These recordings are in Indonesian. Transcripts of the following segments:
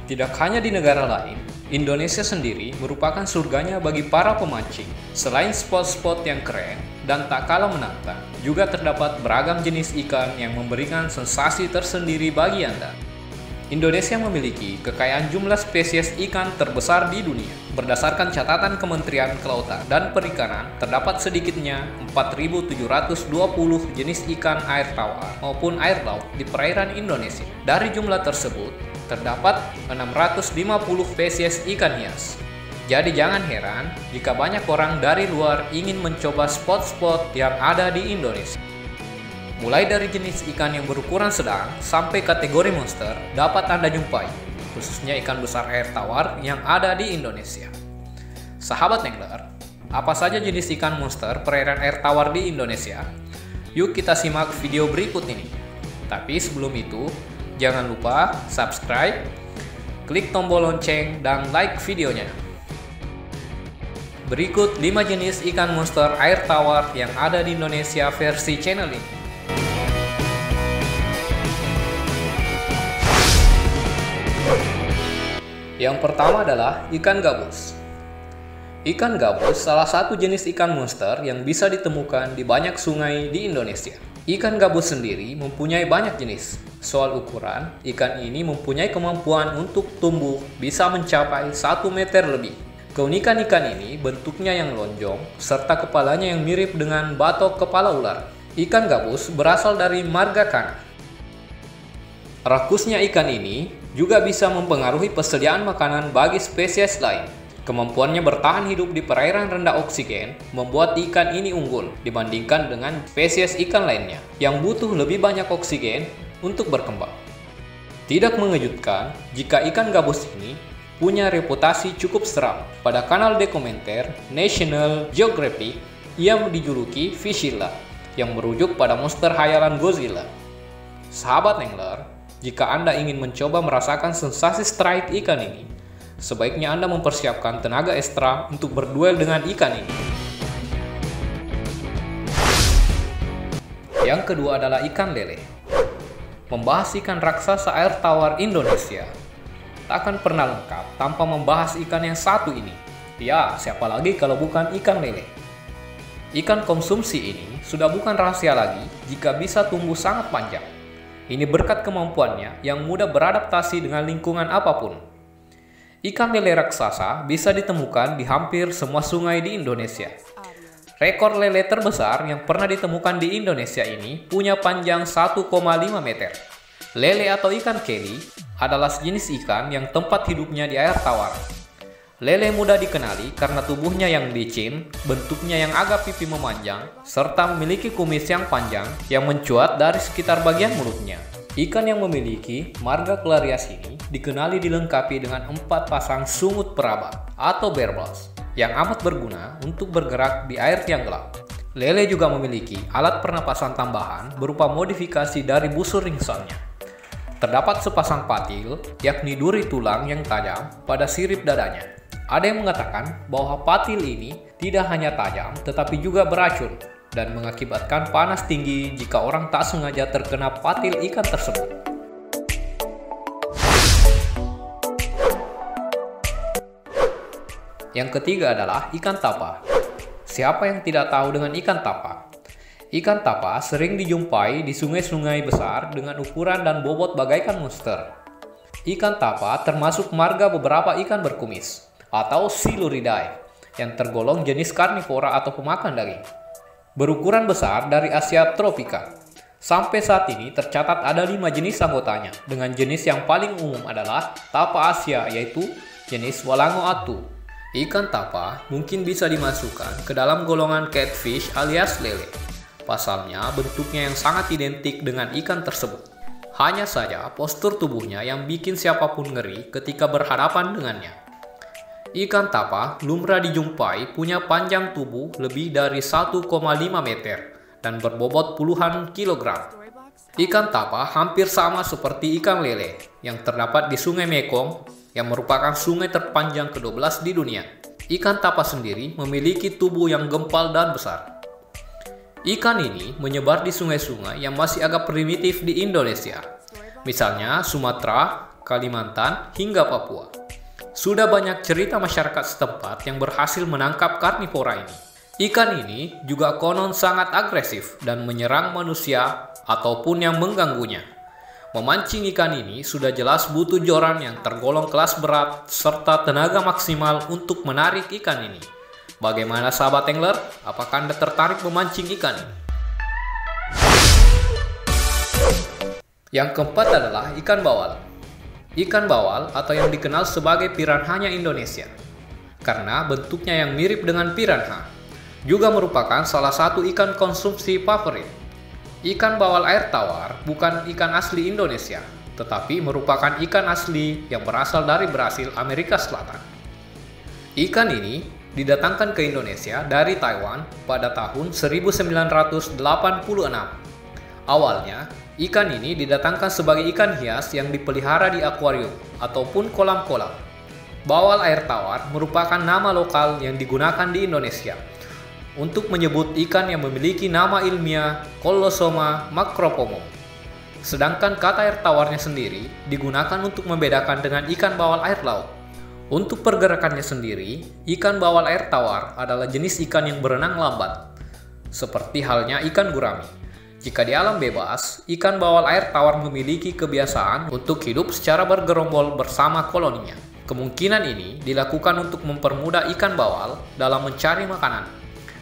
Tidak hanya di negara lain, Indonesia sendiri merupakan surganya bagi para pemancing. Selain spot-spot yang keren dan tak kalah menantang, juga terdapat beragam jenis ikan yang memberikan sensasi tersendiri bagi Anda. Indonesia memiliki kekayaan jumlah spesies ikan terbesar di dunia. Berdasarkan catatan Kementerian Kelautan dan Perikanan, terdapat sedikitnya 4.720 jenis ikan air tawar maupun air laut di perairan Indonesia. Dari jumlah tersebut, terdapat 650 spesies ikan hias. Jadi jangan heran jika banyak orang dari luar ingin mencoba spot-spot yang ada di Indonesia. Mulai dari jenis ikan yang berukuran sedang sampai kategori monster dapat Anda jumpai, khususnya ikan besar air tawar yang ada di Indonesia. Sahabat angler, apa saja jenis ikan monster perairan air tawar di Indonesia? Yuk kita simak video berikut ini. Tapi sebelum itu, jangan lupa subscribe, klik tombol lonceng, dan like videonya. Berikut 5 jenis ikan monster air tawar yang ada di Indonesia versi channel ini. Yang pertama adalah ikan gabus. Ikan gabus salah satu jenis ikan monster yang bisa ditemukan di banyak sungai di Indonesia. Ikan gabus sendiri mempunyai banyak jenis. Soal ukuran, ikan ini mempunyai kemampuan untuk tumbuh bisa mencapai 1 meter lebih. Keunikan ikan ini bentuknya yang lonjong, serta kepalanya yang mirip dengan batok kepala ular. Ikan gabus berasal dari marga kana. Rakusnya ikan ini juga bisa mempengaruhi persediaan makanan bagi spesies lain. Kemampuannya bertahan hidup di perairan rendah oksigen membuat ikan ini unggul dibandingkan dengan spesies ikan lainnya yang butuh lebih banyak oksigen untuk berkembang. Tidak mengejutkan jika ikan gabus ini punya reputasi cukup seram. Pada kanal dokumenter National Geographic, ia dijuluki Fishzilla yang merujuk pada monster hayalan Godzilla. Sahabat angler, jika Anda ingin mencoba merasakan sensasi strike ikan ini, sebaiknya Anda mempersiapkan tenaga ekstra untuk berduel dengan ikan ini. Yang kedua adalah ikan lele. Membahas ikan raksasa air tawar Indonesia tak akan pernah lengkap tanpa membahas ikan yang satu ini. Ya, siapa lagi kalau bukan ikan lele. Ikan konsumsi ini sudah bukan rahasia lagi jika bisa tumbuh sangat panjang. Ini berkat kemampuannya yang mudah beradaptasi dengan lingkungan apapun. Ikan lele raksasa bisa ditemukan di hampir semua sungai di Indonesia. Rekor lele terbesar yang pernah ditemukan di Indonesia ini punya panjang 1,5 meter. Lele atau ikan keli adalah sejenis ikan yang tempat hidupnya di air tawar. Lele mudah dikenali karena tubuhnya yang licin, bentuknya yang agak pipi memanjang, serta memiliki kumis yang panjang yang mencuat dari sekitar bagian mulutnya. Ikan yang memiliki marga Clarias ini dikenali dilengkapi dengan 4 pasang sungut peraba atau barbels yang amat berguna untuk bergerak di air yang gelap. Lele juga memiliki alat pernapasan tambahan berupa modifikasi dari busur ringsornya. Terdapat sepasang patil, yakni duri tulang yang tajam pada sirip dadanya. Ada yang mengatakan bahwa patil ini tidak hanya tajam tetapi juga beracun dan mengakibatkan panas tinggi jika orang tak sengaja terkena patil ikan tersebut. Yang ketiga adalah ikan tapa. Siapa yang tidak tahu dengan ikan tapa? Ikan tapa sering dijumpai di sungai-sungai besar dengan ukuran dan bobot bagaikan monster. Ikan tapa termasuk marga beberapa ikan berkumis atau Siluridae yang tergolong jenis karnivora atau pemakan daging. Berukuran besar dari Asia tropika. Sampai saat ini tercatat ada 5 jenis anggotanya, dengan jenis yang paling umum adalah tapa Asia yaitu jenis Walango atu. Ikan tapa mungkin bisa dimasukkan ke dalam golongan catfish alias lele. Pasalnya bentuknya yang sangat identik dengan ikan tersebut. Hanya saja postur tubuhnya yang bikin siapapun ngeri ketika berhadapan dengannya. Ikan tapa lumrah dijumpai punya panjang tubuh lebih dari 1,5 meter dan berbobot puluhan kilogram. Ikan tapa hampir sama seperti ikan lele yang terdapat di Sungai Mekong yang merupakan sungai terpanjang ke-12 di dunia. Ikan tapa sendiri memiliki tubuh yang gempal dan besar. Ikan ini menyebar di sungai-sungai yang masih agak primitif di Indonesia. Misalnya Sumatera, Kalimantan, hingga Papua. Sudah banyak cerita masyarakat setempat yang berhasil menangkap karnivora ini. Ikan ini juga konon sangat agresif dan menyerang manusia ataupun yang mengganggunya. Memancing ikan ini sudah jelas butuh joran yang tergolong kelas berat serta tenaga maksimal untuk menarik ikan ini. Bagaimana sahabat angler? Apakah Anda tertarik memancing ikan ini? Yang keempat adalah ikan bawal. Ikan bawal atau yang dikenal sebagai piranhanya Indonesia, karena bentuknya yang mirip dengan piranha, juga merupakan salah satu ikan konsumsi favorit. Ikan bawal air tawar bukan ikan asli Indonesia, tetapi merupakan ikan asli yang berasal dari Brasil, Amerika Selatan. Ikan ini didatangkan ke Indonesia dari Taiwan pada tahun 1986. Awalnya, ikan ini didatangkan sebagai ikan hias yang dipelihara di akuarium ataupun kolam-kolam. Bawal air tawar merupakan nama lokal yang digunakan di Indonesia untuk menyebut ikan yang memiliki nama ilmiah Collosoma macropomum. Sedangkan kata air tawarnya sendiri digunakan untuk membedakan dengan ikan bawal air laut. Untuk pergerakannya sendiri, ikan bawal air tawar adalah jenis ikan yang berenang lambat, seperti halnya ikan gurami. Jika di alam bebas, ikan bawal air tawar memiliki kebiasaan untuk hidup secara bergerombol bersama koloninya. Kemungkinan ini dilakukan untuk mempermudah ikan bawal dalam mencari makanan,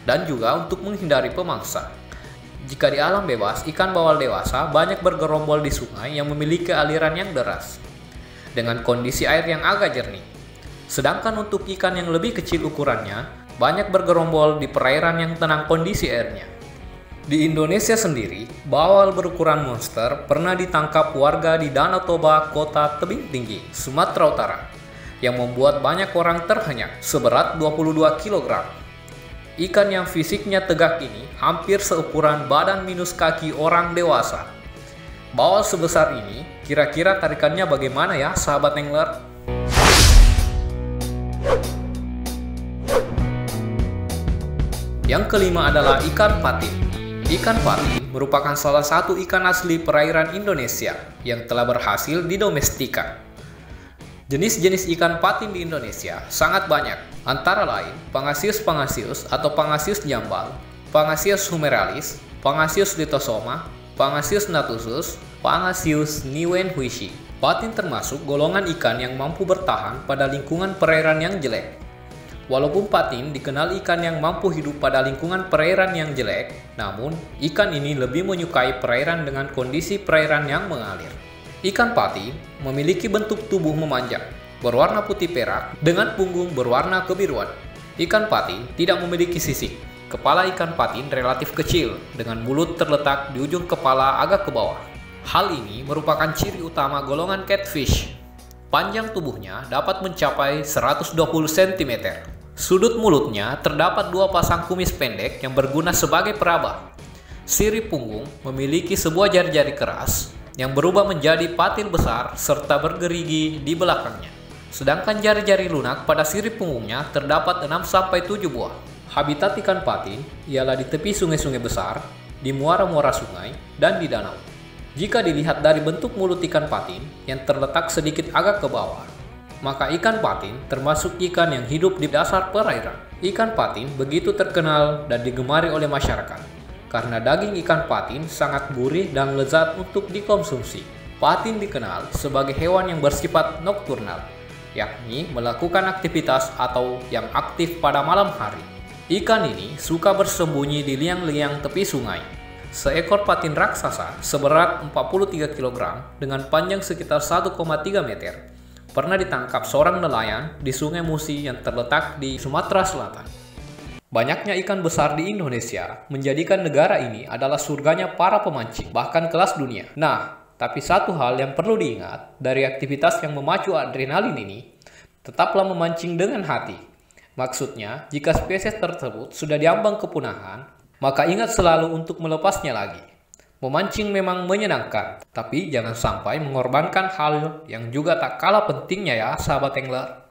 dan juga untuk menghindari pemangsa. Jika di alam bebas, ikan bawal dewasa banyak bergerombol di sungai yang memiliki aliran yang deras, dengan kondisi air yang agak jernih. Sedangkan untuk ikan yang lebih kecil ukurannya, banyak bergerombol di perairan yang tenang kondisi airnya. Di Indonesia sendiri, bawal berukuran monster pernah ditangkap warga di Danau Toba, Kota Tebing Tinggi, Sumatera Utara, yang membuat banyak orang terhenyak seberat 22 kg. Ikan yang fisiknya tegak ini hampir seukuran badan minus kaki orang dewasa. Bawal sebesar ini, kira-kira tarikannya bagaimana ya sahabat angler? Yang kelima adalah ikan patin. Ikan patin merupakan salah satu ikan asli perairan Indonesia yang telah berhasil didomestika. Jenis-jenis ikan patin di Indonesia sangat banyak, antara lain Pangasius atau Pangasius jambal, Pangasius humeralis, Pangasius litosoma, Pangasius natusus, Pangasius niwenhuishi. Patin termasuk golongan ikan yang mampu bertahan pada lingkungan perairan yang jelek. Walaupun patin dikenal ikan yang mampu hidup pada lingkungan perairan yang jelek, namun ikan ini lebih menyukai perairan dengan kondisi perairan yang mengalir. Ikan patin memiliki bentuk tubuh memanjang, berwarna putih perak dengan punggung berwarna kebiruan. Ikan patin tidak memiliki sisik. Kepala ikan patin relatif kecil, dengan mulut terletak di ujung kepala agak ke bawah. Hal ini merupakan ciri utama golongan catfish. Panjang tubuhnya dapat mencapai 120 cm. Sudut mulutnya terdapat dua pasang kumis pendek yang berguna sebagai peraba. Sirip punggung memiliki sebuah jari-jari keras yang berubah menjadi patil besar serta bergerigi di belakangnya. Sedangkan jari-jari lunak pada sirip punggungnya terdapat 6-7 buah. Habitat ikan patin ialah di tepi sungai-sungai besar, di muara-muara sungai, dan di danau. Jika dilihat dari bentuk mulut ikan patin yang terletak sedikit agak ke bawah, maka ikan patin termasuk ikan yang hidup di dasar perairan. Ikan patin begitu terkenal dan digemari oleh masyarakat karena daging ikan patin sangat gurih dan lezat untuk dikonsumsi. Patin dikenal sebagai hewan yang bersifat nokturnal, yakni melakukan aktivitas atau yang aktif pada malam hari. Ikan ini suka bersembunyi di liang-liang tepi sungai. Seekor patin raksasa seberat 43 kg dengan panjang sekitar 1,3 meter pernah ditangkap seorang nelayan di Sungai Musi yang terletak di Sumatera Selatan. Banyaknya ikan besar di Indonesia menjadikan negara ini adalah surganya para pemancing, bahkan kelas dunia. Nah, tapi satu hal yang perlu diingat dari aktivitas yang memacu adrenalin ini, tetaplah memancing dengan hati. Maksudnya, jika spesies tersebut sudah diambang kepunahan, maka ingat selalu untuk melepasnya lagi. Memancing memang menyenangkan, tapi jangan sampai mengorbankan hal yang juga tak kalah pentingnya ya sahabat angler.